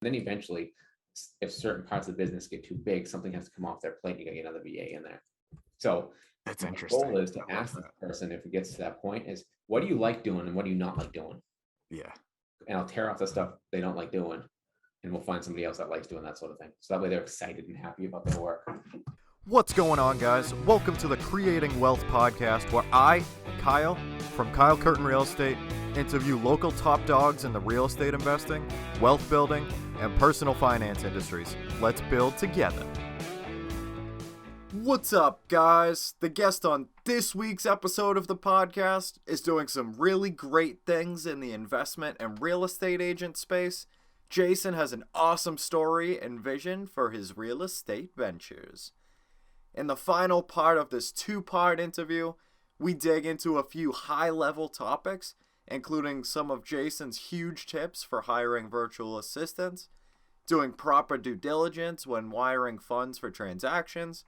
then eventually, if certain parts of the business get too big, something has to come off their plate. You got to get another VA in there. So That's my interesting. goal is to ask this person, if it gets to that point, is what do you like doing and what do you not like doing? Yeah. And I'll tear off the stuff they don't like doing, and we'll find somebody else that likes doing that sort of thing. So that way they're excited and happy about their work. What's going on, guys? Welcome to the Creating Wealth Podcast, where I, Kyle, from Kyle Curtin Real Estate, interview local top dogs in the real estate investing, wealth building, and personal finance industries. Let's build together. What's up, guys? The guest on this week's episode of the podcast is doing some really great things in the investment and real estate agent space. Jason has an awesome story and vision for his real estate ventures. In the final part of this two-part interview, we dig into a few high-level topics, including some of Jason's huge tips for hiring virtual assistants, doing proper due diligence when wiring funds for transactions,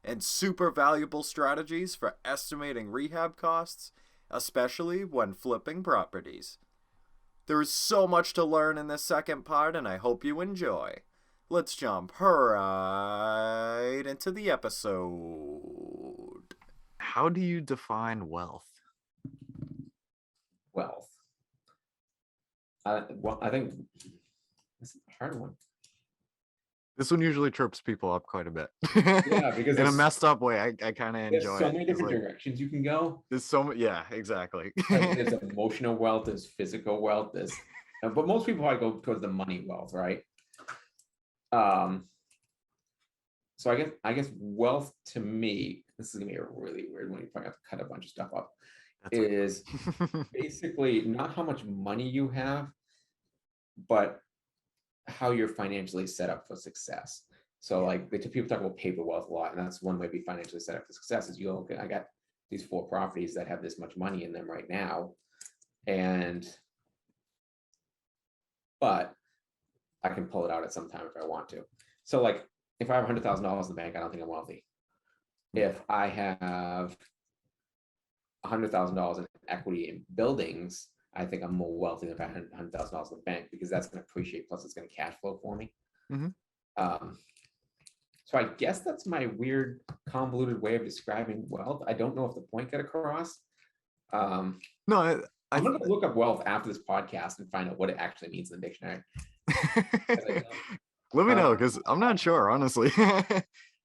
and super valuable strategies for estimating rehab costs, especially when flipping properties. There is so much to learn in this second part, and I hope you enjoy. Let's jump right into the episode. How do you define wealth? Wealth. Well, I think this is a hard one. This one usually trips people up quite a bit. Yeah, because in a messed up way, I kind of enjoy it. There's so many different directions you can go. There's so much, yeah, exactly. There's emotional wealth, there's physical wealth, but most people probably go towards the money wealth, right? So I guess wealth to me, this is gonna be a really weird one. You probably have to cut a bunch of stuff up. Is basically not how much money you have, but how you're financially set up for success. So like people talk about paper wealth a lot, and that's one way to be financially set up for success is okay, I got these 4 properties that have this much money in them right now, but I can pull it out at some time if I want to. So like if I have $100,000 in the bank, I don't think I'm wealthy. If I have $100,000 in equity in buildings, I think I'm more wealthy than if I had $100,000 in the bank, because that's going to appreciate, plus it's going to cash flow for me. Mm-hmm. So I guess that's my weird, convoluted way of describing wealth. I don't know if the point got across. No, I'm going to look up wealth after this podcast and find out what it actually means in the dictionary. Let me know, because I'm not sure, honestly.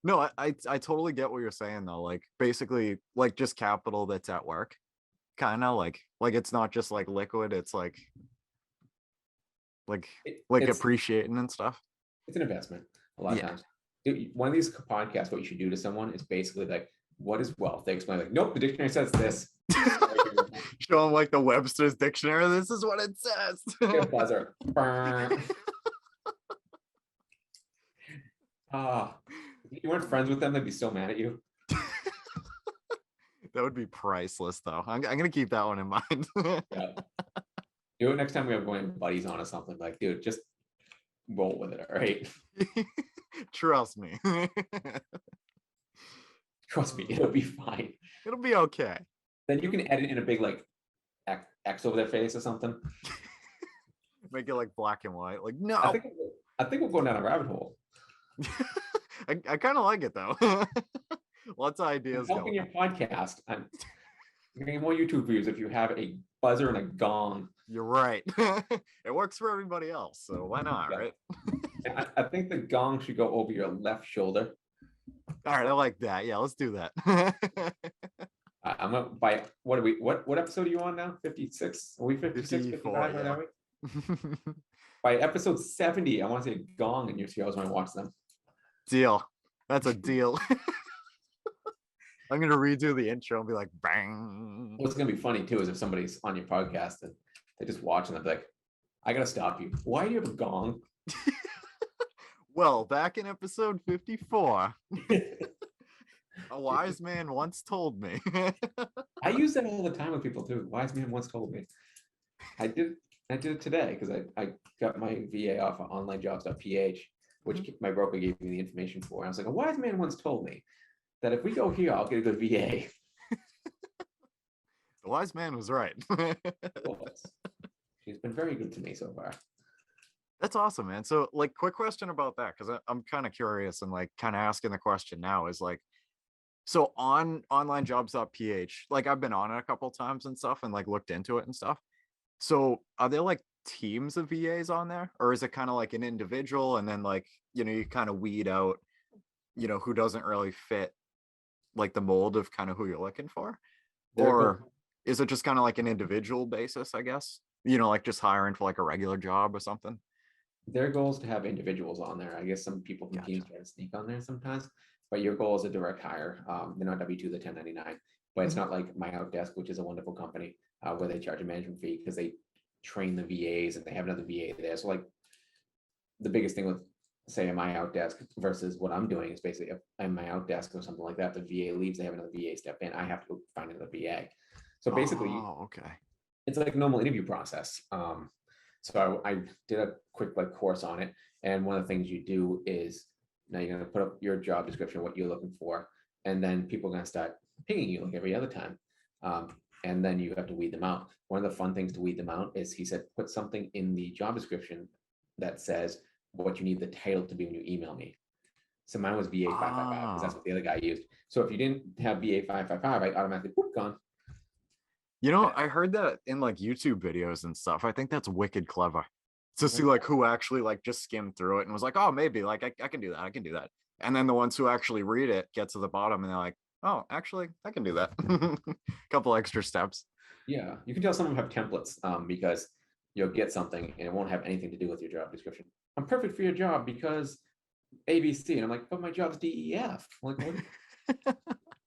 No, I totally get what you're saying, though. Like, basically, like, just capital that's at work. Kind of like it's not just like liquid, it's like appreciating and stuff. It's an investment a lot of times. One of these podcasts, what you should do to someone is basically like, what is wealth? They explain like, nope, the dictionary says this. Show them like the Webster's dictionary. This is what it says. Get a buzzer. If you weren't friends with them, they'd be so mad at you. That would be priceless, though. I'm gonna keep that one in mind. Yeah. Do it next time we have going buddies on or something. Like, dude, just roll with it, all right? Trust me. Trust me, it'll be fine. It'll be okay. Then you can edit in a big like X over their face or something. Make it like black and white. Like, no. I think we're going down a rabbit hole. I kind of like it, though. Lots of ideas. Helping your podcast. I'm getting more YouTube views if you have a buzzer and a gong. You're right. It works for everybody else, so why not, right? I think the gong should go over your left shoulder. All right, I like that. Yeah, let's do that. I'm up by what episode are you on now? 56? Are we 56? 55? Yeah. Are we? By episode 70, I want to say gong in your shows when I watch them. Deal. That's a deal. I'm going to redo the intro and be like, bang. What's going to be funny, too, is if somebody's on your podcast and they just watch and they're like, I got to stop you. Why do you have a gong? Well, back in episode 54, a wise man once told me. I use that all the time with people, too. Wise man once told me. I did it today because I got my VA off of onlinejobs.ph, which my broker gave me the information for. I was like, a wise man once told me that if we go here, I'll get a good VA. The wise man was right. She's been very good to me so far. That's awesome, man. So like quick question about that, because I'm kind of curious and like kind of asking the question now is like, so on onlinejobs.ph, like I've been on it a couple times and stuff and like looked into it and stuff. So are there like teams of VAs on there, or is it kind of like an individual and then like, you kind of weed out, who doesn't really fit like the mold of kind of who you're looking for? Their Or goal, is it just kind of like an individual basis, I guess? Like just hiring for like a regular job or something? their goal is to have individuals on there. I guess some people from Gotcha. teams try to sneak on there sometimes, but your goal is a direct hire. They're not W-2, the 1099, but it's Mhm. not like My Outdesk, which is a wonderful company where they charge a management fee because they train the VAs and they have another VA there. So like the biggest thing with say My Outdesk versus what I'm doing is basically if I'm My Outdesk or something like that, the VA leaves, they have another VA step in, I have to go find another VA. So basically Oh, okay. it's like a normal interview process. So I did a quick like course on it, and one of the things you do is now you're gonna put up your job description, what you're looking for, and then people are gonna start pinging you like every other time, and then you have to weed them out. One of the fun things to weed them out is he said put something in the job description that says what you need the title to be when you email me. So mine was VA 555 because that's Ah, what the other guy used. So if you didn't have VA 555, I automatically whoop gone. I heard that in like YouTube videos and stuff. I think that's wicked clever to see Like, like who actually like just skimmed through it and was like, oh, maybe like I can do that. I can do that. And then the ones who actually read it get to the bottom and they're like, oh, actually, I can do that. Couple extra steps. yeah, you can tell some of them have templates because you'll get something and it won't have anything to do with your job description. I'm perfect for your job because ABC. And I'm like, but my job's DEF. I'm like, what?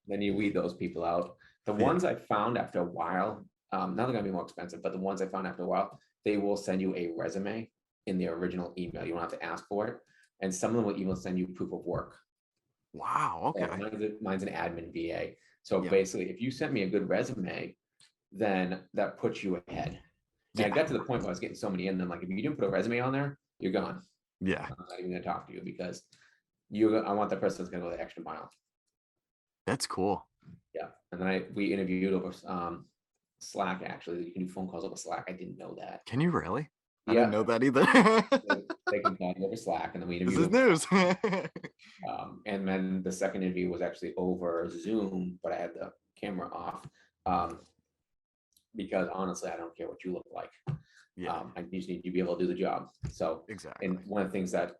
Then you weed those people out. The Yeah. ones I found after a while, now they're gonna be more expensive, but the ones I found after a while, they will send you a resume in the original email. You don't have to ask for it. And some of them will even send you proof of work. Wow. Like Okay. mine's an admin VA. So Yep. basically, if you sent me a good resume, then that puts you ahead. And I Yeah. got to the point where I was getting so many in, then like if you didn't put a resume on there, you're gone. Yeah. I'm not even gonna talk to you because I want that person that's gonna go the extra mile. That's cool. Yeah. And then we interviewed over Slack actually. You can do phone calls over Slack. I didn't know that. Can you really? I didn't Yeah. know that either. They can call you over Slack and then we This interviewed is over news. and then the second interview was actually over Zoom, but I had the camera off. Because honestly, I don't care what you look like. Yeah, I just need to be able to do the job. So, exactly. and one of the things that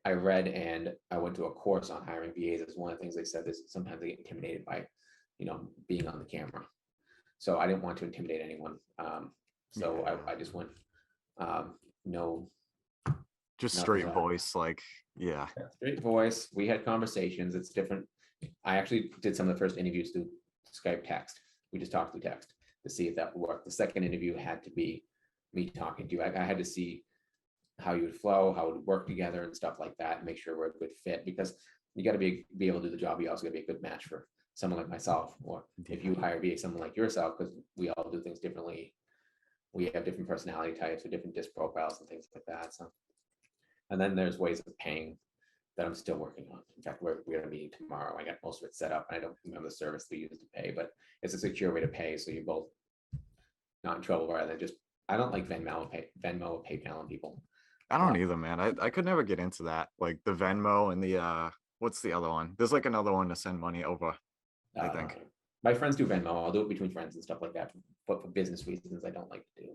I read and I went to a course on hiring VAs is one of the things they said is sometimes they get intimidated by, being on the camera. So I didn't want to intimidate anyone. So Yeah. I just went, no, Just nothing. straight voice, like, yeah. Straight voice. We had conversations. It's different. I actually did some of the first interviews through Skype text. We just talked through text to see if that would work. The second interview had to be me talking to you. I had to see how you would flow, how it would work together and stuff like that, and make sure we're a good fit because you got to be able to do the job. You also got to be a good match for someone like myself, or if Yeah. you hire be someone like yourself, because we all do things differently. We have different personality types or different disc profiles and things like that. So, and then there's ways of paying that I'm still working on. In fact, we're going to meet tomorrow. I got most of it set up. I don't remember the service we use to pay, but it's a secure way to pay. So you're both not in trouble rather than just, I don't like Venmo or PayPal and people. I don't either, man. I could never get into that. Like the Venmo and the what's the other one? There's like another one to send money over, I Uh, think. my friends do Venmo. I'll do it between friends and stuff like that. But for business reasons, I don't like to do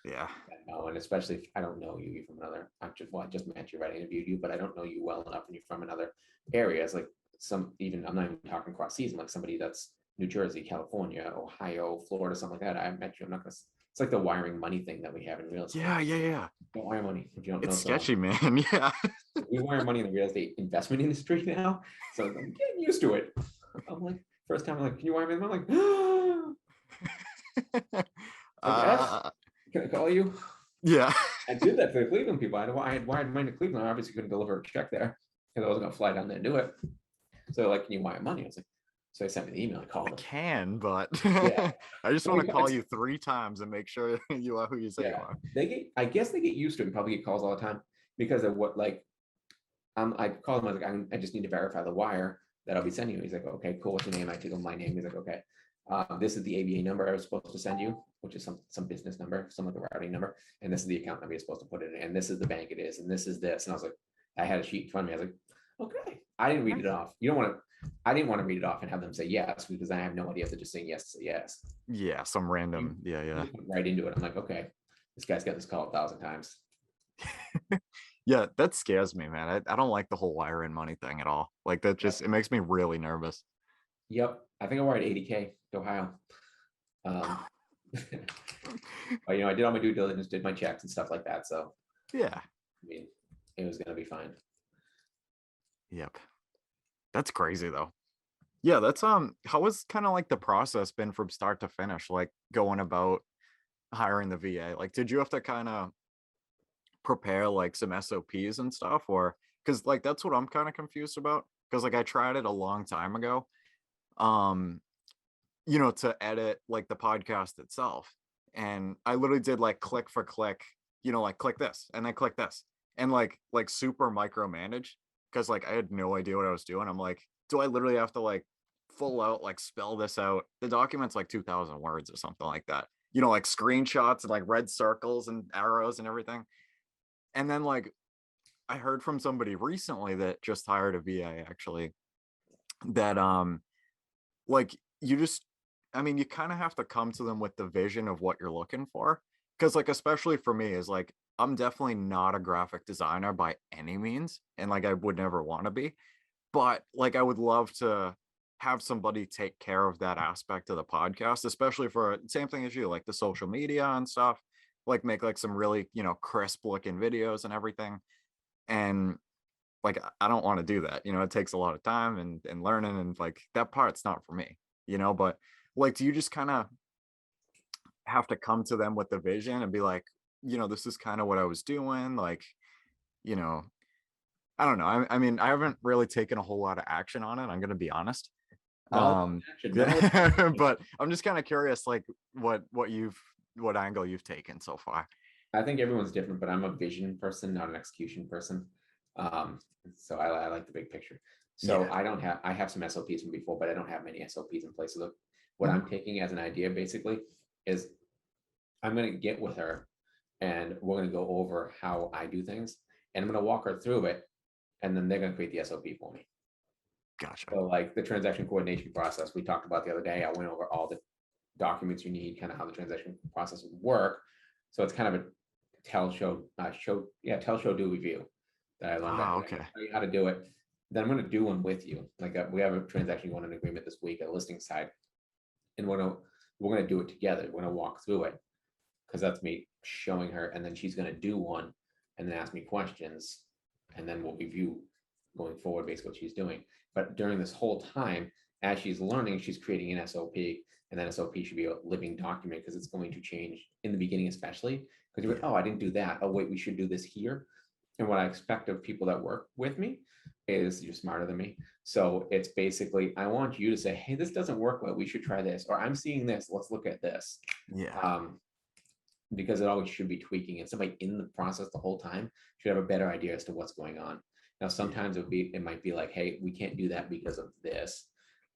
Yeah. Venmo. And especially if I don't know you, you're from another, I just met you, right? I interviewed you, but I don't know you well enough and you're from another area. It's like I'm not even talking cross season, like somebody that's New Jersey, California, Ohio, Florida, something like that. I met you. I'm not going to, it's like the wiring money thing that we have in real estate. Yeah. Don't wire money if you don't know It's someone. sketchy, man. Yeah. We wire money in the real estate investment industry now. So I'm getting used to it. I'm like, first time I'm like, can you wire me? I'm like, like, yes, uh can I call you? yeah. I did that for the Cleveland people. I had wired money to Cleveland. I obviously couldn't deliver a check there because I wasn't going to fly down there and do it. So like, can you wire money? I was like, so they sent me the email. I called I them. can, but Yeah. I just So want to call you 3 times and make sure you are who you say you yeah, are. I guess they get used to it and probably get calls all the time because of what, like, I called him. I was like, I just need to verify the wire that I'll be sending you. He's like, okay, cool. What's your name? I told him my name. He's like, okay. This is the ABA number I was supposed to send you, which is some business number, some like a routing number, and this is the account number you're supposed to put it in, and this is the bank it is, and this is this. And I was like, I had a sheet in front of me. I was like, okay. I didn't read it off. I didn't want to read it off and have them say yes, because I have no idea if they're just saying yes to say yes. Yeah, some random. Yeah. Right into it. I'm like, okay, this guy's got this call 1,000 times. Yeah, that scares me, man. I don't like the whole wire in money thing at all. Like that just, it makes me really nervous. Yep. I think I wired 80K to Ohio. But, I did all my due diligence, did my checks and stuff like that. So yeah, I mean, it was going to be fine. Yep. That's crazy though. Yeah, that's how has kind of like the process been from start to finish, like going about hiring the VA? Like, did you have to kind of prepare like some SOPs and stuff, or because like that's what I'm kind of confused about, because like I tried it a long time ago, to edit like the podcast itself, and I literally did like click for click, like click this and then click this, and like super micromanage, because like I had no idea what I was doing. I'm like, do I literally have to like full out like spell this out? The document's like 2,000 words or something like that, like screenshots and like red circles and arrows and everything. And then like I heard from somebody recently that just hired a VA actually, that like you kind of have to come to them with the vision of what you're looking for. Because like, especially for me, is like, I'm definitely not a graphic designer by any means, and like I would never want to be, but like I would love to have somebody take care of that aspect of the podcast, especially for same thing as you, like the social media and stuff, like make like some really crisp looking videos and everything. And like I don't want to do that, it takes a lot of time and learning, and like that part's not for me, but like, do you just kind of have to come to them with the vision and be like, this is kind of what I was doing, like, I don't know. I mean, I haven't really taken a whole lot of action on it, I'm gonna be honest. No, But I'm just kind of curious, like what angle you've taken so far. I think everyone's different, but I'm a vision person, not an execution person. So I like the big picture. So yeah. I have some SOPs from before, but I don't have many SOPs in place. So what I'm taking as an idea basically is I'm going to get with her and we're going to go over how I do things, and I'm going to walk her through it, and then they're going to create the SOP for me. Gotcha. So like the transaction coordination process we talked about the other day, I went over all the documents you need, kind of how the transaction process would work. So it's kind of a tell, show, do, review that I learned. Okay. Tell you how to do it. Then I'm going to do one with you. Like we have a transaction going in agreement this week, a listing side, and we're going to do it together. We're going to walk through it, because that's me showing her, and then she's going to do one and then ask me questions, and then we'll review going forward basically what she's doing. But during this whole time, as she's learning, she's creating an SOP, and that SOP should be a living document, because it's going to change in the beginning, especially because you're like, oh, I didn't do that. Oh, wait, we should do this here. And what I expect of people that work with me is you're smarter than me. So it's basically, I want you to say, hey, this doesn't work well, we should try this, or I'm seeing this, let's look at this. Yeah. Because it always should be tweaking, and somebody in the process the whole time should have a better idea as to what's going on. Now, sometimes it might be like, hey, we can't do that because of this,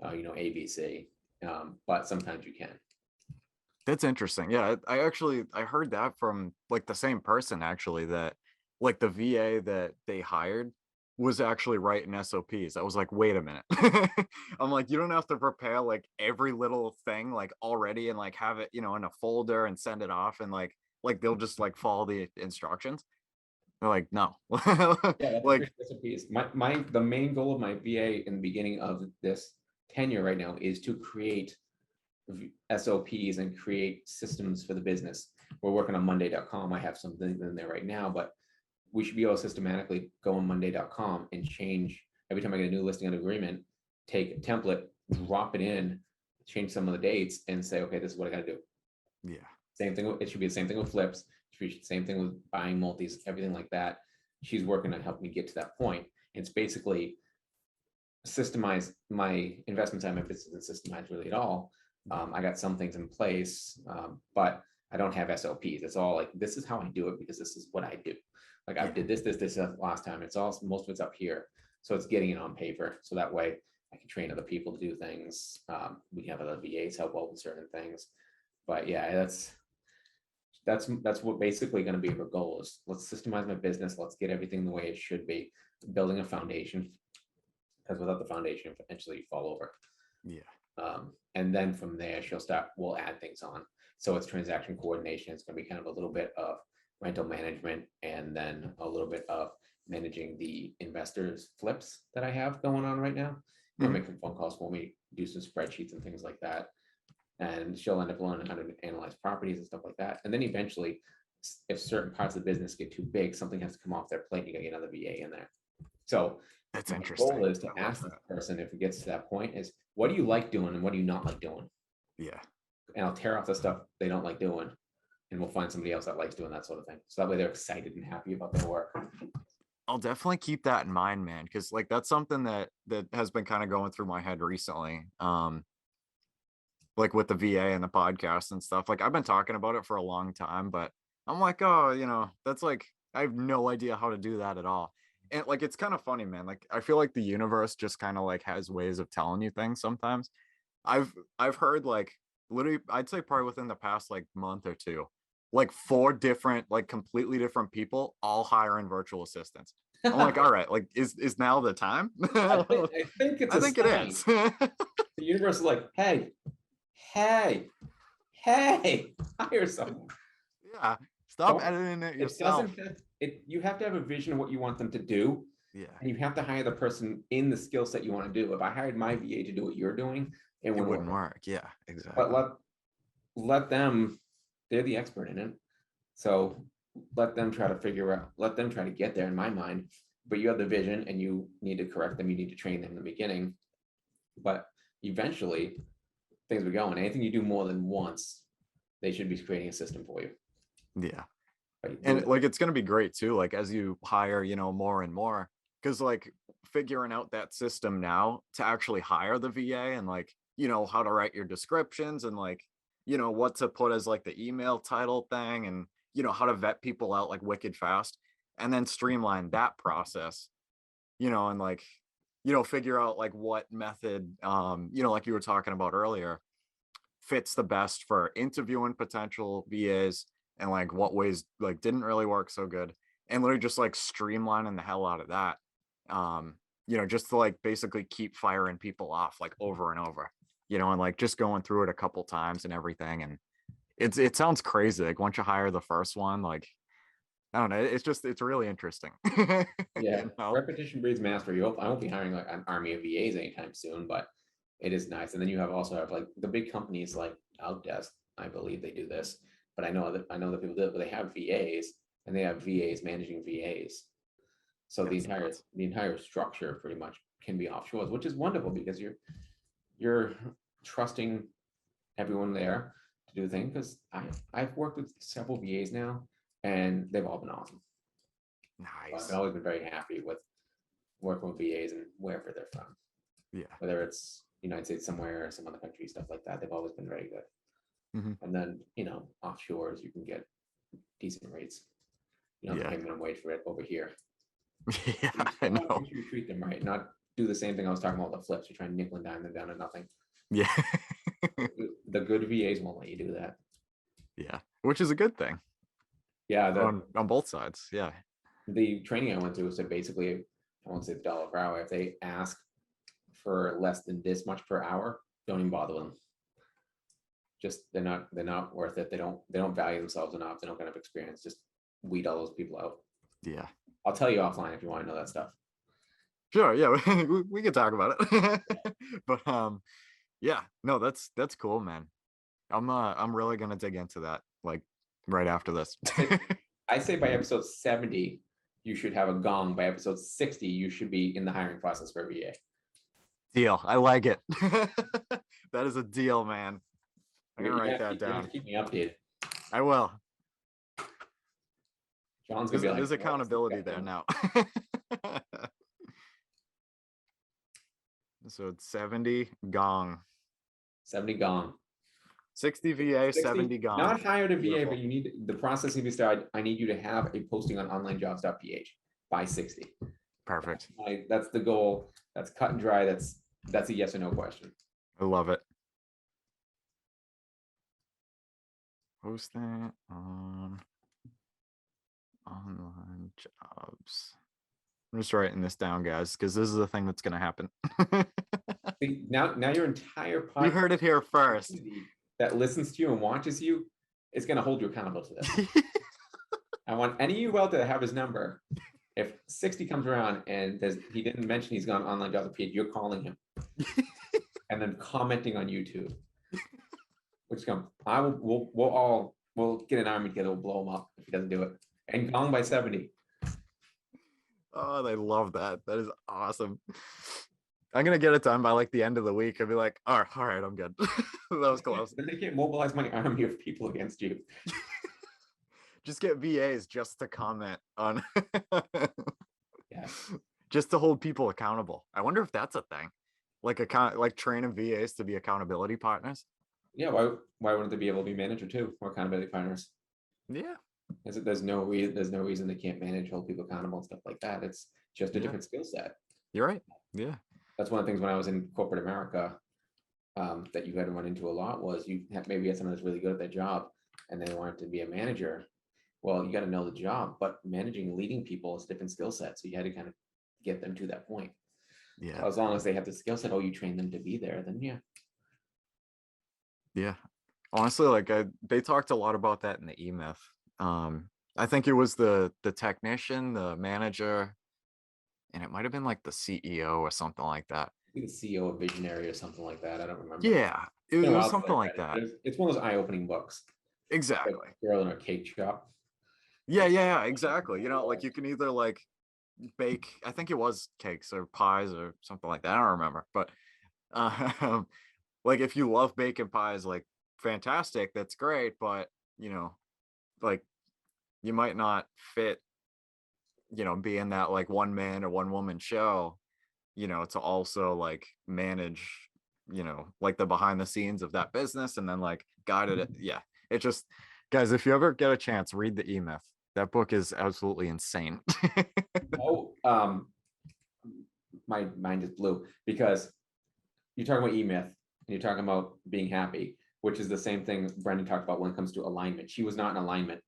ABC. But sometimes you can. That's interesting. Yeah, I heard that from like the same person actually, that like the VA that they hired was actually writing SOPs. I was like, wait a minute. I'm like, you don't have to prepare like every little thing like already and like have it, in a folder and send it off, and like they'll just like follow the instructions. They're like, no. Yeah, like SOPs. The main goal of my VA in the beginning of this tenure right now is to create SOPs and create systems for the business. We're working on Monday.com. I have something in there right now, but we should be able to systematically go on Monday.com and change every time I get a new listing on agreement, take a template, drop it in, change some of the dates, and say, okay, this is what I got to do. Yeah. Same thing. It should be the same thing with flips. It should be the same thing with buying multis, everything like that. She's working to help me get to that point. It's basically systemize my investment time. My business isn't systemized really at all. I got some things in place, but I don't have SOPs. It's all like, this is how I do it because this is what I do. Like I did this last time. It's all, most of it's up here. So it's getting it on paper. So that way I can train other people to do things. We have other VAs help out with certain things. But yeah, that's what basically going to be our goal is let's systemize my business. Let's get everything the way it should be, building a foundation, because without the foundation, eventually you fall over. Yeah. And then from there, we'll add things on. So it's transaction coordination. It's going to be kind of a little bit of rental management, and then a little bit of managing the investors flips that I have going on right now. We're making phone calls when we do some spreadsheets and things like that. And she'll end up learning how to analyze properties and stuff like that. And then eventually, if certain parts of the business get too big, something has to come off their plate. You gotta get another VA in there. So that's my interesting. goal is to ask this person, if it gets to that point, is what do you like doing and what do you not like doing? Yeah. And I'll tear off the stuff they don't like doing, and we'll find somebody else that likes doing that sort of thing. So that way they're excited and happy about their work. I'll definitely keep that in mind, man, because like that's something that has been kind of going through my head recently. Like with the VA and the podcast and stuff. Like I've been talking about it for a long time, but I'm like, oh, that's like I have no idea how to do that at all. And like it's kind of funny, man. Like I feel like the universe just kind of like has ways of telling you things sometimes. I've heard like literally I'd say probably within the past like month or two, like 4 different, like completely different people all hiring virtual assistants. I'm like, all right, like is now the time? I think it's I think it is. The universe is like, hey, hire someone. Yeah, stop editing it yourself. You have to have a vision of what you want them to do. Yeah, and you have to hire the person in the skill set you want to do. If I hired my VA to do what you're doing, it wouldn't work. Yeah, exactly. But let them, they're the expert in it. So let them try to get there in my mind. But you have the vision and you need to correct them. You need to train them in the beginning. But eventually things will go. And anything you do more than once, they should be creating a system for you. Yeah. And like it's going to be great too, like as you hire more and more, because like figuring out that system now to actually hire the VA and like how to write your descriptions and like what to put as like the email title thing and how to vet people out like wicked fast, and then streamline that process, and like figure out like what method like you were talking about earlier fits the best for interviewing potential VAs, and like what ways like didn't really work so good, and literally just like streamlining the hell out of that, just to like basically keep firing people off like over and over, and like just going through it a couple times and everything. And it sounds crazy, like once you hire the first one, like I don't know, it's really interesting. Yeah, repetition breeds mastery. I won't be hiring like an army of VAs anytime soon, but it is nice. And then you also have like the big companies like Outdesk, I believe they do this. But I know that people do it, but they have VAs and they have VAs managing VAs. So the entire structure pretty much can be offshore, which is wonderful because you're trusting everyone there to do the thing. Because I've worked with several VAs now, and they've all been awesome. Nice. I've always been very happy with working with VAs and wherever they're from. Yeah. Whether it's United States somewhere or some other country, stuff like that, they've always been very good. Mm-hmm. And then, offshores, you can get decent rates. You don't have to pay minimum wage for it over here. Yeah, I know. Make sure you treat them right, not do the same thing I was talking about with the flips. You're trying to nickel and dime them down to nothing. Yeah. The good VAs won't let you do that. Yeah, which is a good thing. Yeah, on both sides. Yeah. The training I went to said basically, I won't say $1 per hour. If they ask for less than this much per hour, don't even bother them. Just they're not worth it. They don't value themselves enough. They don't get enough experience. Just weed all those people out. Yeah. I'll tell you offline if you want to know that stuff. Sure. Yeah, we can talk about it. But yeah, no, that's cool, man. I'm really gonna dig into that like right after this. I say by episode 70, you should have a gong. By episode 60, you should be in the hiring process for a VA. Deal. I like it. That is a deal, man. I'm gonna write that down. Keep me updated. I will. John's gonna be like, there's accountability there now. So it's 70 gong. 70 gong. 60 VA, 70 gong. Not hired a VA, but you need the process needs to start. I need you to have a posting on onlinejobs.ph by 60. Perfect. That's the goal. That's cut and dry. That's That's a yes or no question. I love it. Post that on online jobs. I'm just writing this down, guys, because this is the thing that's going to happen. See, now your entire podcast You heard it here first. That listens to you and watches you is going to hold you accountable to this. I want any of you out there that have his number. If 60 comes around and he didn't mention he's gone online jobs page, you're calling him and then commenting on YouTube. Which we'll get an army together, we'll blow him up if he doesn't do it. And gone by 70. Oh, they love that. That is awesome. I'm gonna get it done by like the end of the week. I'll be like, all right, I'm good. That was close. Then they can't mobilize my army of people against you. Just get VAs just to comment on Yeah. Just to hold people accountable. I wonder if that's a thing. Like training VAs to be accountability partners. Yeah, why wouldn't they be able to be manager too, or accountability partners? Yeah. There's no reason they can't manage, hold people accountable and stuff like that. It's just a different skill set. You're right. Yeah. That's one of the things when I was in corporate America that you had to run into a lot was maybe had someone that's really good at their job and they wanted to be a manager. Well, you got to know the job, but managing and leading people is a different skill set. So you had to kind of get them to that point. Yeah. So as long as they have the skill set, you train them to be there, then yeah. Yeah. Honestly, they talked a lot about that in the E-Myth. I think it was the technician, the manager, and it might have been like the CEO or something like that. The CEO of Visionary or something like that. I don't remember. Yeah, it was something like that. It's one of those eye-opening books. Exactly. Like girl in a cake shop. Yeah, exactly. Like you can either like bake, I think it was cakes or pies or something like that. I don't remember, but like if you love baking pies, like fantastic, that's great. But like you might not fit, be in that like one man or one woman show, to also like manage, like the behind the scenes of that business and then like guided it. Yeah. It just, guys, if you ever get a chance, read the E-Myth. That book is absolutely insane. My mind just blew because you're talking about E-Myth and you're talking about being happy, which is the same thing Brendan talked about when it comes to alignment. She was not in alignment.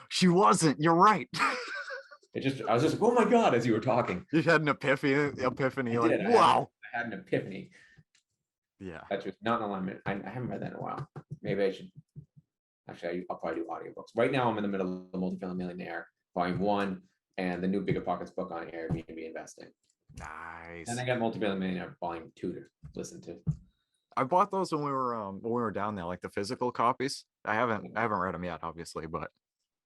She wasn't. You're right. I was just like, oh my God, as you were talking. You had an epiphany. Like, wow. I had an epiphany. Yeah. That's just not in alignment. I haven't read that in a while. Maybe I should. Actually, I'll probably do audiobooks. Right now, I'm in the middle of the Multifamily Millionaire, Volume 1, and the new Biggerpockets book on Airbnb investing. Nice. And I got Multifamily Millionaire Volume 2 to listen to. I bought those when we were down there, like the physical copies. I haven't read them yet, obviously, but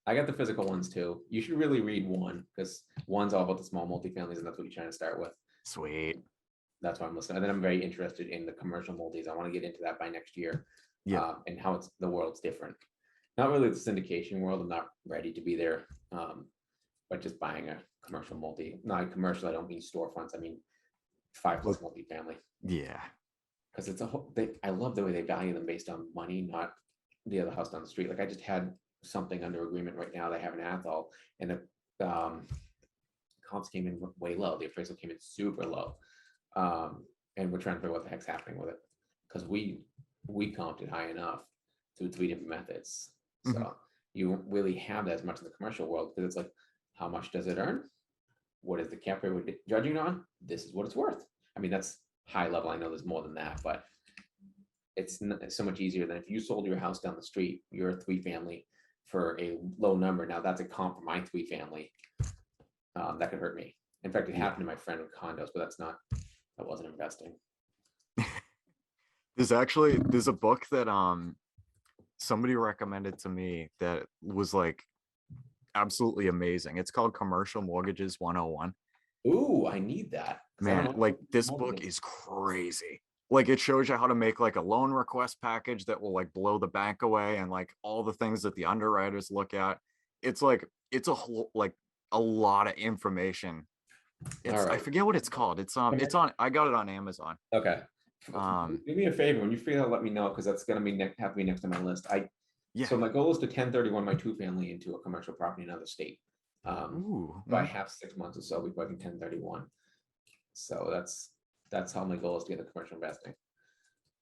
I got the physical ones too. You should really read 1 because 1's all about the small multifamilies, and that's what you're trying to start with. Sweet. That's why I'm listening. And then I'm very interested in the commercial multis. I want to get into that by next year. Yeah. And how the world's different. Not really the syndication world. I'm not ready to be there. But just buying a commercial multi. Not commercial, I don't mean storefronts. I mean 5+ multifamily. Yeah. Because it's I love the way they value them based on money, not the other house down the street. Like I just had something under agreement right now that I have in Athol, and the comps came in way low. The appraisal came in super low. And we're trying to figure out what the heck's happening with it. Because we comped it high enough through 3 different methods. So you won't really have that as much in the commercial world because it's like, how much does it earn? What is the cap rate we're judging on? This is what it's worth. I mean, that's high level. I know there's more than that, but it's so much easier than if you sold your house down the street, you're a 3-family for a low number. Now that's a comp for my 3-family. That could hurt me. In fact, it happened to my friend with condos, but that wasn't investing. There's a book that somebody recommended to me that was like absolutely amazing. It's called Commercial Mortgages 101. Ooh, I need that. Man, like this book is crazy. Like it shows you how to make like a loan request package that will like blow the bank away and like all the things that the underwriters look at. It's like it's a whole like a lot of information. It's I forget what it's called. It's on I got it on Amazon. Okay. Do me a favor when you figure out, let me know because that's gonna be have to be next on my list. So my goal is to 1031 my 2-family into a commercial property in another state. By half 6 months or so before I can 1031. So that's that's how my goal is to get into commercial investing.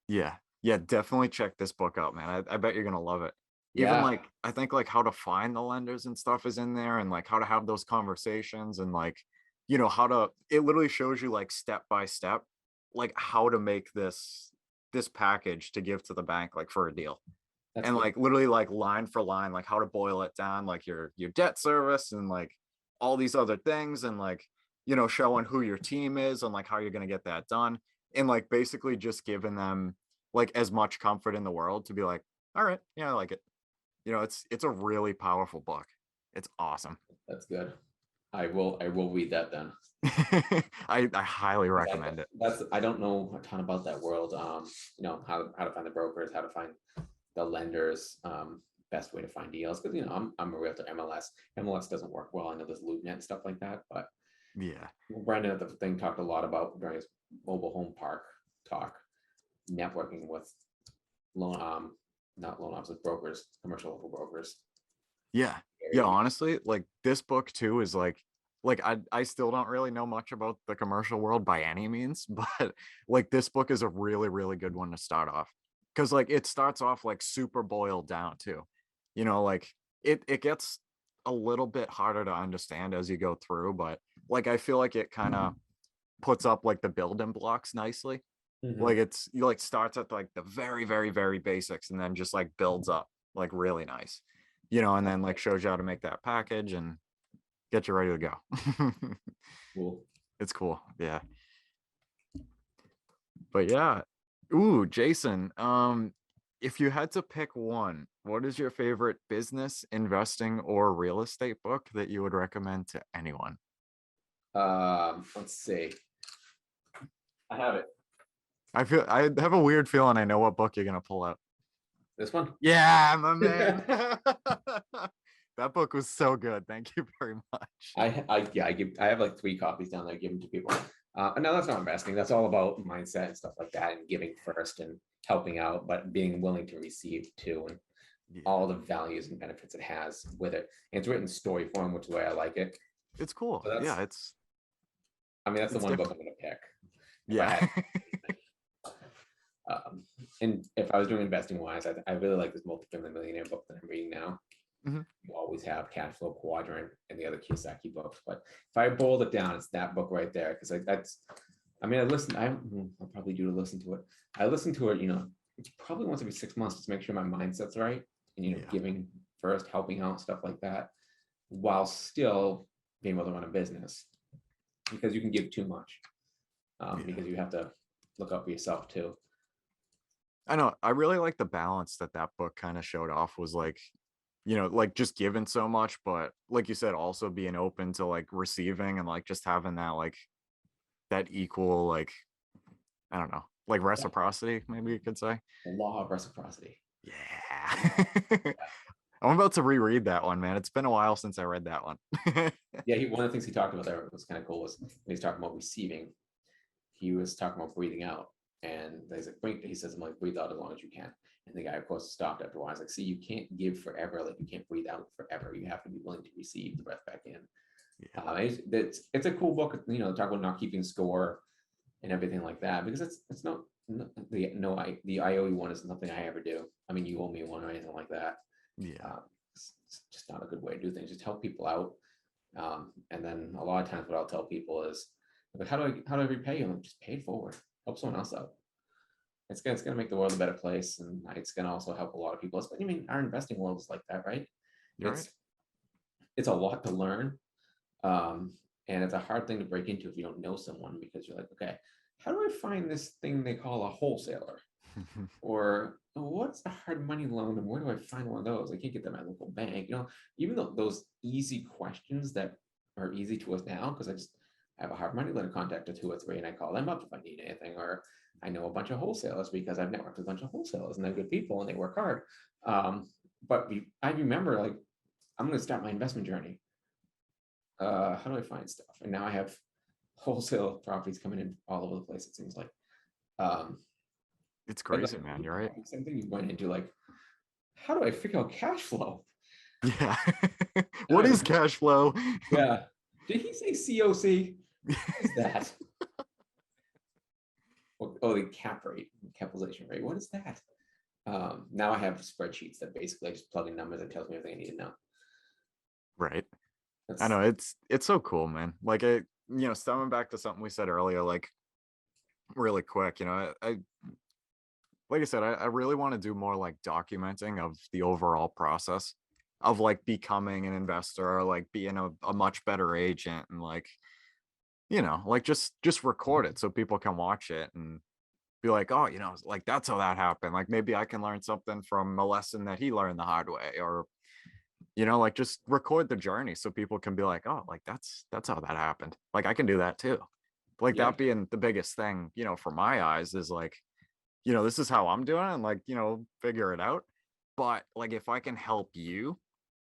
Yeah. Yeah, definitely check this book out, man. I bet you're gonna love it. Even Yeah, like I think like how to find the lenders and stuff is in there, and like how to have those conversations, and like, how to, it literally shows you like step by step, like how to make this package to give to the bank like for a deal. that's And good. like literally like line for line, like how to boil it down, like your debt service and like all these other things, and like, showing who your team is and like how you're gonna get that done. And like basically just giving them like as much comfort in the world to be like, all right, yeah, I like it. It's a really powerful book. It's awesome. That's good. I will read that then. I highly 'Cause recommend it. I don't know a ton about that world. How to find the brokers, how to find the lenders, best way to find deals. Because I'm a realtor. MLS doesn't work well. I know there's LoopNet and stuff like that, but Yeah. Brandon at the thing talked a lot about during his mobile home park talk, networking with loan not loan officers, brokers, commercial local brokers. Yeah. Yeah, honestly, like this book too is like I still don't really know much about the commercial world by any means, but like this book is a really, really good one to start off. Cause like it starts off like super boiled down too. Like it gets a little bit harder to understand as you go through, but like I feel like it kind of puts up like the building blocks nicely. Mhm. Like it's you like starts at like the very, very, very basics and then just like builds up like really nice, and then like shows you how to make that package and get you ready to go. Cool. It's cool. Yeah. But yeah. Ooh, Jason, if you had to pick one, what is your favorite business, investing, or real estate book that you would recommend to anyone? Let's see. I have it. I have a weird feeling I know what book you're gonna pull out. This one. Yeah, my man. That book was so good. Thank you very much. I have like 3 copies down there. I give them to people. No, that's not investing. That's all about mindset and stuff like that, and giving first and helping out, but being willing to receive too, and Yeah, all the values and benefits it has with it. And it's written in story form, which is the way I like it. it's cool. So Yeah, that's the it's one book different. I'm going to pick if I Yeah. had. And if I was doing investing wise, I really like this multifamily millionaire book that I'm reading now. Mhm. You always have cash flow quadrant and the other Kiyosaki books, but if I boiled it down, it's that book right there. Because I'll probably do to listen to it. I listen to it, it's probably once every 6 months just to make sure my mindset's right, and Yeah. giving first, helping out, stuff like that, while still being able to run a business, because you can give too much, Yeah. because you have to look out for yourself too. I know. I really like the balance that that book kind of showed off was like, like just giving so much, but like you said, also being open to like receiving and like just having that like that equal, like, I don't know, like Yeah, reciprocity, maybe you could say. the law of reciprocity. Yeah. I'm about to reread that one, man. It's been a while since I read that one. Yeah, one of the things he talked about there was kind of cool was when he's talking about receiving, he was talking about breathing out. And he's like, he says, I'm like, breathe out as long as you can. And the guy, of course, stopped after a while. I was like, see, you can't give forever. Like, you can't breathe out forever. You have to be willing to receive the breath back in. Yeah. It's a cool book, talk about not keeping score and everything like that, because it's not the I owe you one is nothing I ever do. I mean, you owe me one or anything like that. Yeah. It's just not a good way to do things. Just help people out. And then a lot of times what I'll tell people is, like, how do I repay you? I'm like, just pay it forward. Help someone else out. It's gonna make the world a better place, and it's gonna also help a lot of people. But I mean, our investing world is like that, right? You're right. It's a lot to learn, um, and it's a hard thing to break into if you don't know someone, because you're like, okay, how do I find this thing they call a wholesaler? Or what's a hard money loan, and where do I find one of those? I can't get them at my local bank. Even though those easy questions that are easy to us now, because I have a hard money lender contact of 2 or 3, and I call them up if I need anything, or I know a bunch of wholesalers because I've networked with a bunch of wholesalers, and they're good people and they work hard. But I remember, like, I'm going to start my investment journey. How do I find stuff? And now I have wholesale properties coming in all over the place, it seems like. It's And crazy, man. You're right. same thing you went into, like, how do I figure out cash flow? Yeah. What is cash flow? Yeah. Did he say COC? What is that? the capitalization rate. What is that? Now I have spreadsheets that basically I just plug in numbers and tells me everything I need to know. Right. That's, I know it's so cool, man. Like stemming back to something we said earlier, like really quick, I like I said, I really want to do more like documenting of the overall process of like becoming an investor or like being a much better agent, and like, like just record it so people can watch it and be like, oh, like that's how that happened. Like maybe I can learn something from a lesson that he learned the hard way, or like just record the journey so people can be like, oh, like that's how that happened. Like I can do that too. Like yeah, that being the biggest thing, for my eyes is like, this is how I'm doing it, and like, figure it out. But like if I can help you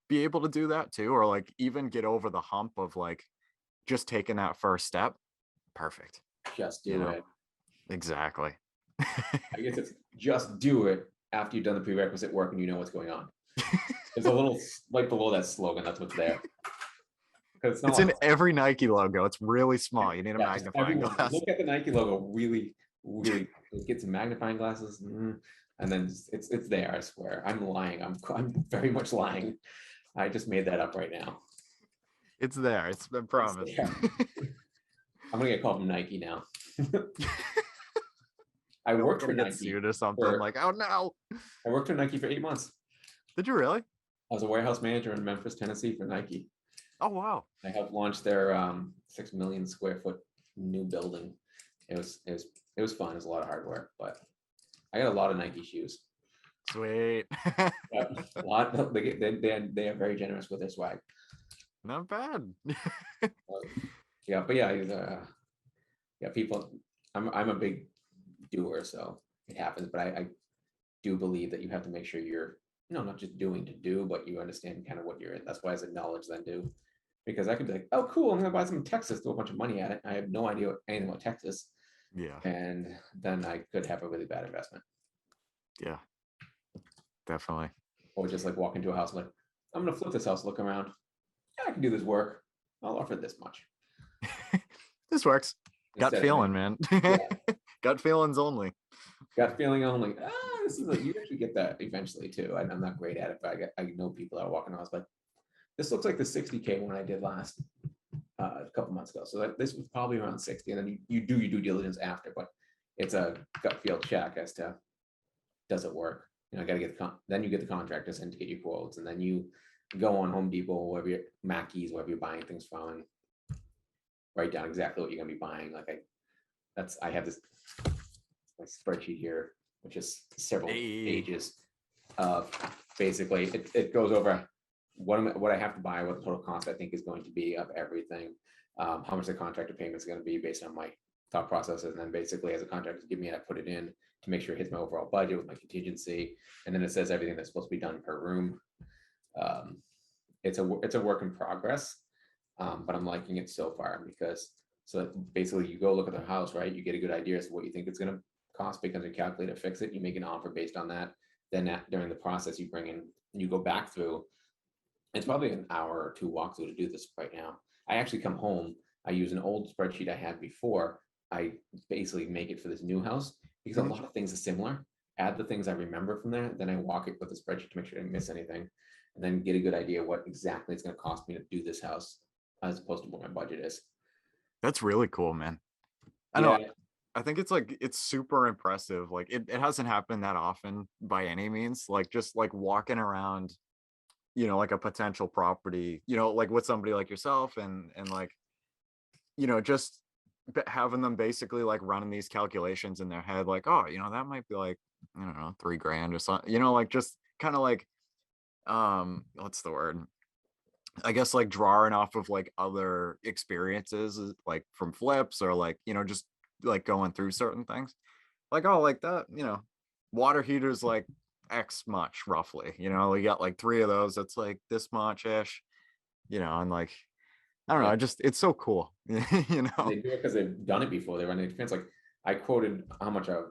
be able to do that too, or like even get over the hump of like just taking that first step, perfect. just do it. Exactly. I guess it's just do it after you've done the prerequisite work and you know what's going on. There's a little right below that slogan. That's what's there. Because it's in every Nike logo. It's really small. You need a magnifying glass. Look at the Nike logo really, really. Get some magnifying glasses, and then it's there. I swear. I'm lying. I'm very much lying. I just made that up right now. It's there. It's been promised. I'm gonna get called from Nike now. I worked for Nike. Sued or something. Like, oh no. I worked for Nike for 8 months. Did you really? I was a warehouse manager in Memphis, Tennessee for Nike. Oh wow. I helped launch their 6 million square foot new building. It was fun. It was a lot of hard work, but I got a lot of Nike shoes. Sweet. Yeah, a lot. They are very generous with their swag. Not bad. Yeah, but yeah, people. I'm a big doer, so it happens. But I do believe that you have to make sure you're not just doing to do, but you understand kind of what you're in. That's why I said knowledge then do, because I could be like, oh cool, I'm gonna buy some Texas, throw a bunch of money at it. I have no idea anything about Texas. Yeah. And then I could have a really bad investment. Yeah. Definitely. Or just like walk into a house like, I'm gonna flip this house, look around. Yeah, I can do this work. I'll offer this much. This works. Gut feeling, man. Yeah. Gut feelings only. Gut feeling only. This is you actually get that eventually too. I'm not great at it, but I know people that are walking around like, this looks like the 60K one I did last a couple months ago. So this was probably around 60, and then you do your due diligence after, but it's a gut feel check as to does it work. I got to get then you get the contractors in to get your quotes, and then you go on Home Depot, wherever you're Mackey's, wherever you're buying things from, and write down exactly what you're gonna be buying. Like I have this spreadsheet here, which is several pages of basically it goes over what I have to buy, what the total cost I think is going to be of everything, how much the contractor payment is going to be based on my thought processes, and then basically as a contractor give me, I put it in to make sure it hits my overall budget with my contingency, and then it says everything that's supposed to be done per room. It's a work in progress, but I'm liking it so far, because so basically you go look at the house, right? You get a good idea as to what you think it's going to cost, because you calculate to fix it. You make an offer based on that. Then during the process, you go back through. It's probably an hour or two walkthrough to do this right now. I actually come home. I use an old spreadsheet I had before. I basically make it for this new house, because a lot of things are similar. Add the things I remember from there. Then I walk it with the spreadsheet to make sure I didn't miss anything, and then get a good idea what exactly it's going to cost me to do this house, as opposed to what my budget is. That's really cool, man. I know. I think it's super impressive. Like it hasn't happened that often by any means. Like just like walking around, like a potential property, like with somebody like yourself, and like, just having them basically like running these calculations in their head, like, oh, that might be like, I don't know, $3,000 or something, like just kind of like, what's the word? I guess like drawing off of like other experiences, like from flips, or like, just like going through certain things, like, oh, like that, water heaters like X much roughly, we got like 3 of those, that's like this much ish, and like, I don't know, it's so cool. They do it because they've done it before. They run the fence. Like I quoted how much a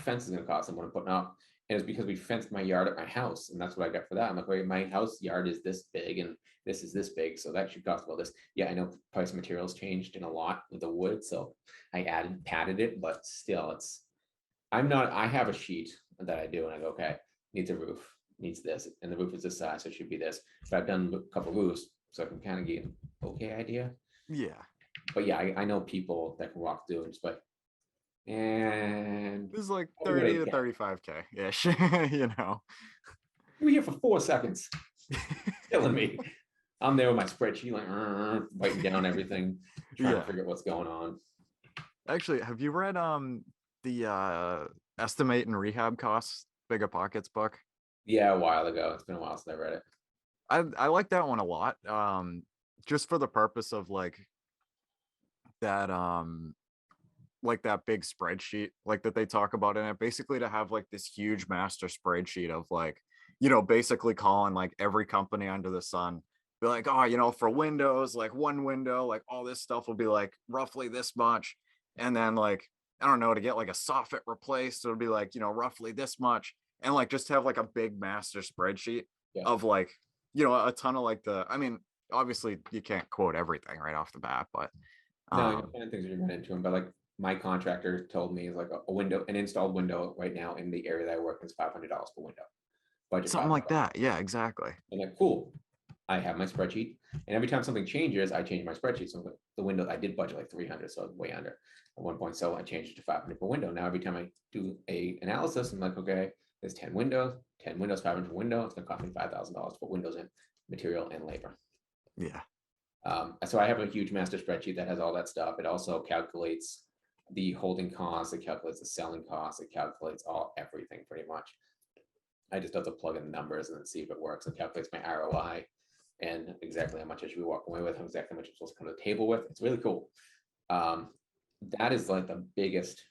fence is going to cost them when I'm putting up, and it's because we fenced my yard at my house, and that's what I got for that. I'm like, wait, my house yard is this big, and this is this big, so that should cost about this. Yeah, I know the price of materials changed in a lot with the wood, so I padded it, but still, I have a sheet that I do and I go, okay, needs a roof, needs this, and the roof is this size, so it should be this. But I've done a couple roofs, so I can kind of get an okay idea. Yeah. But yeah, I know people that can walk through and just like, and This is like we're gonna 30 to get 35K ish, you know. you were here for 4 seconds, killing me. I'm there with my spreadsheet, like writing down everything, trying to figure out what's going on. Actually, have you read the estimate and rehab costs Biggerpockets book? Yeah, a while ago. It's been a while since I read it. I like that one a lot. Just for the purpose of like that big spreadsheet like that they talk about in it, basically to have like this huge master spreadsheet of like, you know, basically calling like every company under the sun, be like, oh, you know, for windows, like one window, like all this stuff will be like roughly this much. And then like, I don't know, to get like a soffit replaced, it'll be like, you know, roughly this much. And like just have like a big master spreadsheet of like, you know, a ton of like I mean, obviously you can't quote everything right off the bat, but no, you know, kind of things you're running into them, but like my contractor told me like a window, an installed window right now in the area that I work in is $500 per window. Budget something like that. Yeah, exactly. I'm like, cool. I have my spreadsheet, and every time something changes, I change my spreadsheet. So the window I did budget like 300, so way under at one point. So I changed it to 500 per window. Now every time I do a analysis, I'm like, okay, there's 10 windows, 500 per window. It's gonna cost me $5,000 to put windows in, material and labor. Yeah. So I have a huge master spreadsheet that has all that stuff. It also calculates the holding costs, it calculates the selling costs, it calculates everything pretty much. I just have to plug in the numbers and then see if it works. It calculates my ROI and exactly how much I should be walking away with, exactly how much I'm supposed to come to the table with. It's really cool. That is like the biggest,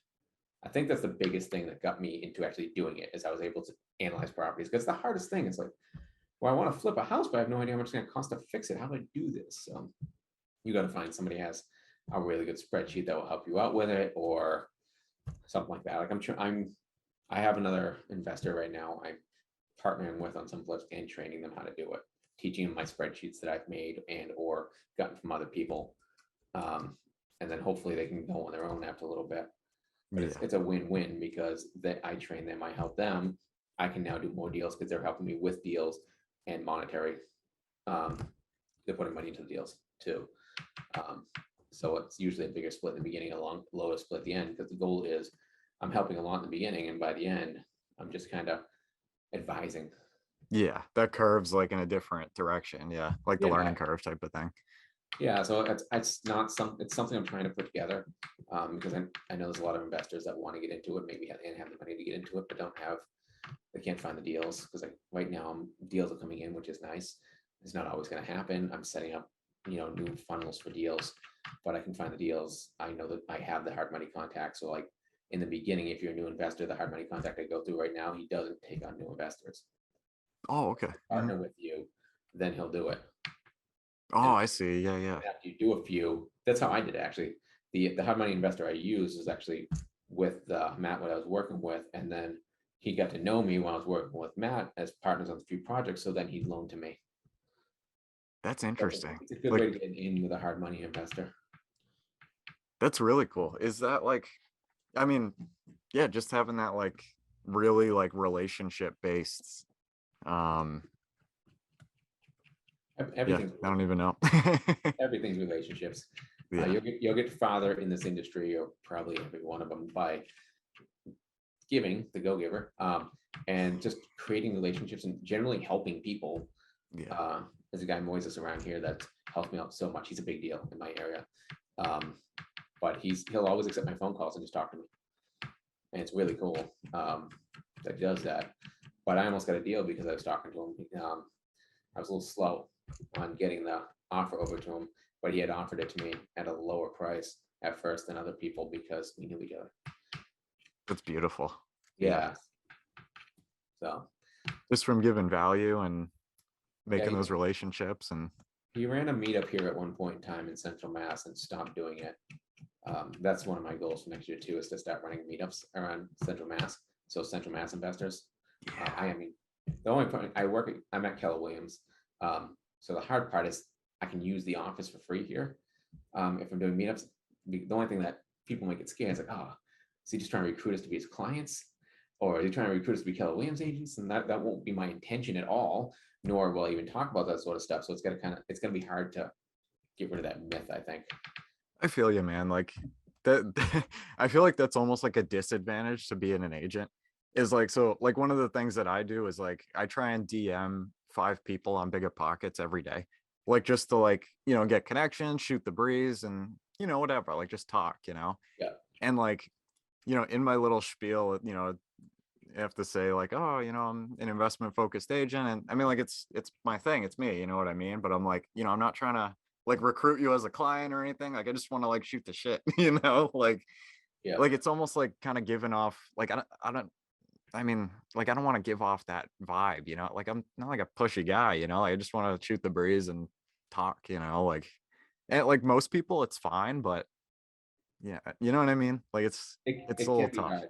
I think that's the biggest thing that got me into actually doing it, is I was able to analyze properties, because the hardest thing is like, well, I want to flip a house, but I have no idea how much it's going to cost to fix it. How do I do this? So you got to find somebody who has a really good spreadsheet that will help you out with it, or something like that. Like I have another investor right now I'm partnering with on some flips and training them how to do it, teaching them my spreadsheets that I've made and or gotten from other people. And then hopefully they can go on their own after a little bit. But it's a win-win, because I train them, I help them. I can now do more deals because they're helping me with deals and monetary. They're putting money into the deals too. So it's usually a bigger split in the beginning, a lower split at the end, because the goal is I'm helping a lot in the beginning, and by the end, I'm just kind of advising. Yeah, that curve's like in a different direction. Yeah, like the learning curve type of thing. Yeah, so it's something I'm trying to put together, because I know there's a lot of investors that want to get into it, maybe have the money to get into it, but they can't find the deals, because right now deals are coming in, which is nice. It's not always going to happen. I'm setting up, new funnels for deals, but I can find the deals. I know that I have the hard money contact. So like in the beginning, if you're a new investor, the hard money contact I go through right now, he doesn't take on new investors. Oh, okay. Partner with you, then he'll do it. Oh, I see. Yeah. After you do a few, that's how I did it, actually. The hard money investor I used was actually with Matt, what I was working with, and then he got to know me when I was working with Matt as partners on a few projects. So then he loaned to me. That's interesting. It's a good way to get in with a hard money investor. That's really cool. Is that like, I mean, yeah, just having that like really like relationship based. Everything. I don't even know. Everything's relationships. Yeah. You'll get farther in this industry, or probably every one of them, by giving, the go-giver, and just creating relationships and generally helping people. Yeah. There's a guy Moises around here that helps me out so much. He's a big deal in my area, but he'll always accept my phone calls and just talk to me, and it's really cool that he does that. But I almost got a deal because I was talking to him. I was a little slow on getting the offer over to him, but he had offered it to me at a lower price at first than other people because we knew each other. That's beautiful. Yeah. So just from giving value and making those relationships. And he ran a meetup here at one point in time in Central Mass and stopped doing it. That's one of my goals for next year too, is to start running meetups around Central Mass. So Central Mass investors. I mean, the only point I'm at Keller Williams. So the hard part is I can use the office for free here. If I'm doing meetups, the only thing that people might get scared is like, oh, he just trying to recruit us to be his clients? Or is he trying to recruit us to be Keller Williams agents? And that won't be my intention at all, nor will I even talk about that sort of stuff. So it's gonna be hard to get rid of that myth, I think. I feel you, man. Like that, I feel like that's almost like a disadvantage to being an agent. Is like, so like one of the things that I do is like I try and DM 5 people on Biggerpockets every day, like just to like, get connections, shoot the breeze, and whatever, like just talk, Yeah. and like, in my little spiel, I have to say like, oh, I'm an investment focused agent, and I mean like it's my thing, it's me, you know what I mean? But I'm like, I'm not trying to like recruit you as a client or anything. Like I just want to like shoot the shit, like Yeah. like it's almost like kind of giving off like I mean, like I don't want to give off that vibe, like I'm not like a pushy guy, like I just want to shoot the breeze and talk, like, and like most people it's fine, but yeah, you know what I mean? Like it's It a can little be tough. hard.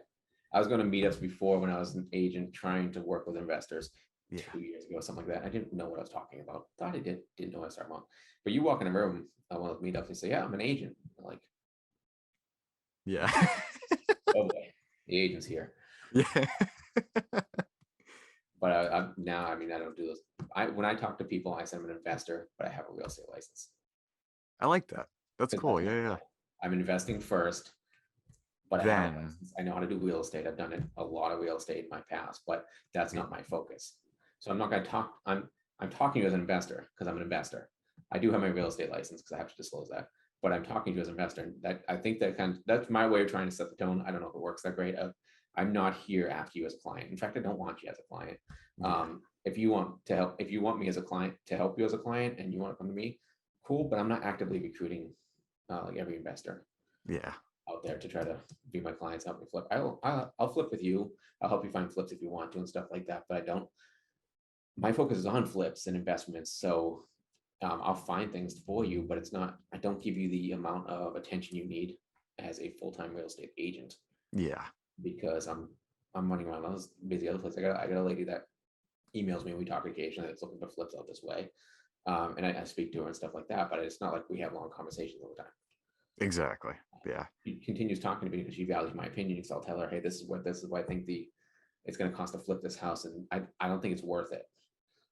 I was going to meetups before when I was an agent trying to work with investors Yeah. 2 years ago, something like that. I didn't know what I was talking about. Thought I didn't know what I was talking about. But you walk in a room at one of those meetups and say, "Yeah, I'm an agent." I'm like, Yeah. oh boy, the agent's here. Yeah. But now, I mean, I don't do those. When I talk to people, I say I'm an investor, but I have a real estate license. I like that. That's cool. Yeah. I'm investing first, but I have a Then license. I know how to do real estate. I've done a lot of real estate in my past, but that's not my focus. So I'm not going to talk. I'm talking to you as an investor because I'm an investor. I do have my real estate license because I have to disclose that. But I'm talking to you as an investor. And that I think that's my way of trying to set the tone. I don't know if it works that great. I'm not here after you as a client. In fact, I don't want you as a client. If you want me as a client to help you as a client, and you want to come to me, cool. But I'm not actively recruiting like every investor. Yeah. Out there to try to be my clients, help me flip. I'll flip with you. I'll help you find flips if you want to and stuff like that. But I don't. My focus is on flips and investments. So I'll find things for you, but it's not. I don't give you the amount of attention you need as a full-time real estate agent. Yeah. Because I'm running around. I was busy other place. I got a lady that emails me. We talk occasionally. That's looking for flips out this way, and I speak to her and stuff like that. But it's not like we have long conversations all the time. Exactly. Yeah. She continues talking to me because she values my opinion. So I'll tell her, hey, this is what I think it's going to cost to flip this house, and I don't think it's worth it.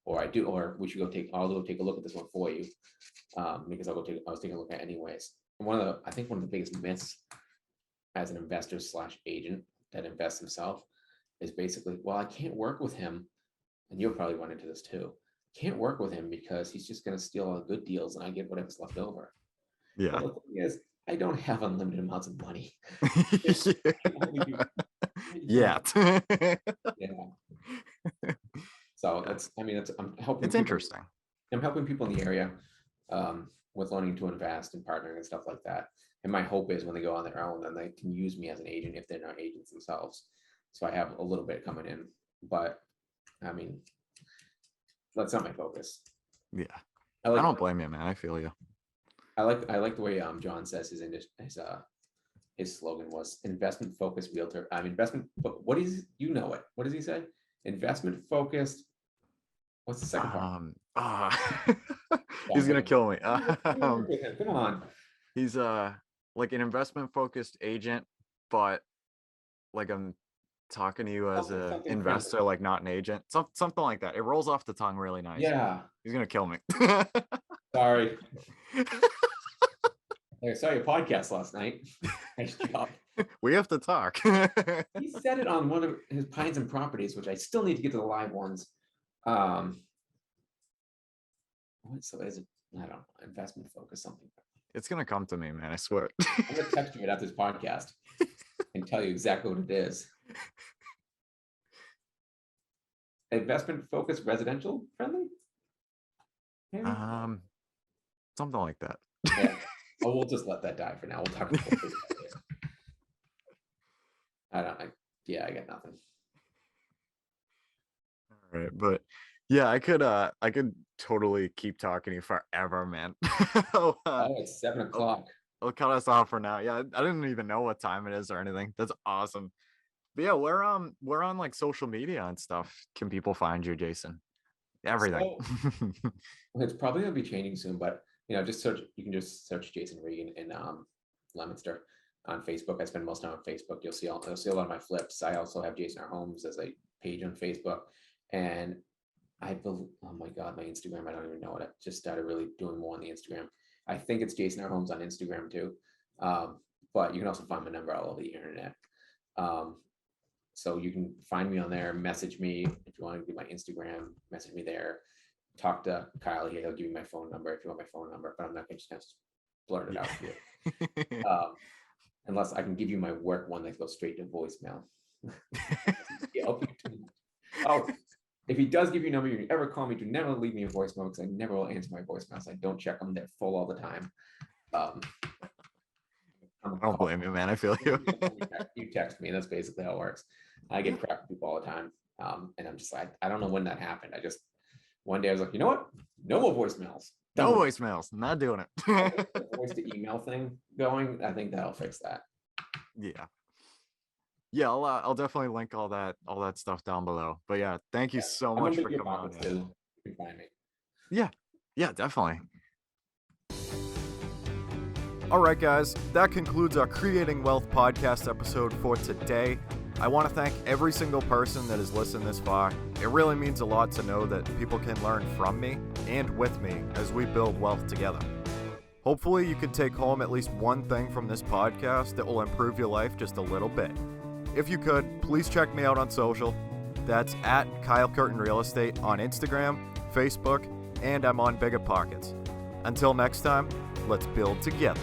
Or we should I'll go take a look at this one for you, because I was taking a look at it anyways. And I think one of the biggest myths as an investor / agent that invests himself is basically, well, I can't work with him, and you'll probably run into this too. Can't work with him because he's just going to steal all the good deals, and I get whatever's left over. Yeah. Well, the thing is, I don't have unlimited amounts of money. Yeah. So I'm helping. It's interesting. I'm helping people in the area with learning to invest and partnering and stuff like that. And my hope is when they go on their own, then they can use me as an agent if they're not agents themselves. So I have a little bit coming in, but I mean, that's not my focus. Yeah. I don't blame you, man. I feel you. I like the way John says his slogan was investment focused realtor. What is, what does he say? Investment focused. What's the second part? He's gonna kill me. Come on. He's like an investment focused agent, but like I'm talking to you as an investor, friendly. Like not an agent. Something like that. It rolls off the tongue really nice. Yeah. He's gonna kill me. Sorry. I saw your podcast last night. Nice job. We have to talk. He said it on one of his Pines and Properties, which I still need to get to the live ones. So is it? I don't know. Investment focus something. It's gonna come to me, man. I swear. I'm gonna text you after this podcast and tell you exactly what it is. Investment focused, residential friendly. Maybe? Something like that. Yeah. Oh, we'll just let that die for now. We'll talk about it. I got nothing. All right, but yeah, I could totally keep talking to you forever, man. It's 7 o'clock. I'll cut us off for now. Yeah, I didn't even know what time it is or anything. That's awesome. But yeah, we're on like social media and stuff. Can people find you, Jason? Everything. So, it's probably gonna be changing soon, but you can just search Jason Regan in Leominster. on Facebook. I spend most of time on Facebook. You'll see a lot of my flips. I also have Jason R. Holmes as a page on Facebook, and oh my God, my Instagram, I don't even know it. I just started really doing more on the Instagram. I think it's Jason R. Holmes on Instagram too. But you can also find my number all over the internet. So you can find me on there, message me if you want to do my Instagram, message me there. Talk to Kyle here. He'll give you my phone number if you want my phone number, but I'm not going to just blurt it out to you. Unless I can give you my work one that goes straight to voicemail. Oh, if he does give you a number, you ever call me, do never leave me a voicemail because I never will answer my voicemails. I don't check them. They're full all the time. I don't blame you, man. I feel you. You text me. That's basically how it works. I get crap from people all the time. And I'm just like, I don't know when that happened. One day I was like, you know what? No more voicemails. No voicemails. Not doing it. Voice to email thing going. I think that'll fix that. Yeah, I'll definitely link all that stuff down below. But yeah, thank you so much for coming on. You can find me. Yeah, definitely. All right, guys, that concludes our Creating Wealth podcast episode for today. I want to thank every single person that has listened this far. It really means a lot to know that people can learn from me and with me as we build wealth together. Hopefully, you can take home at least one thing from this podcast that will improve your life just a little bit. If you could, please check me out on social. That's at Kyle Curtin Real Estate on Instagram, Facebook, and I'm on Biggerpockets. Until next time, let's build together.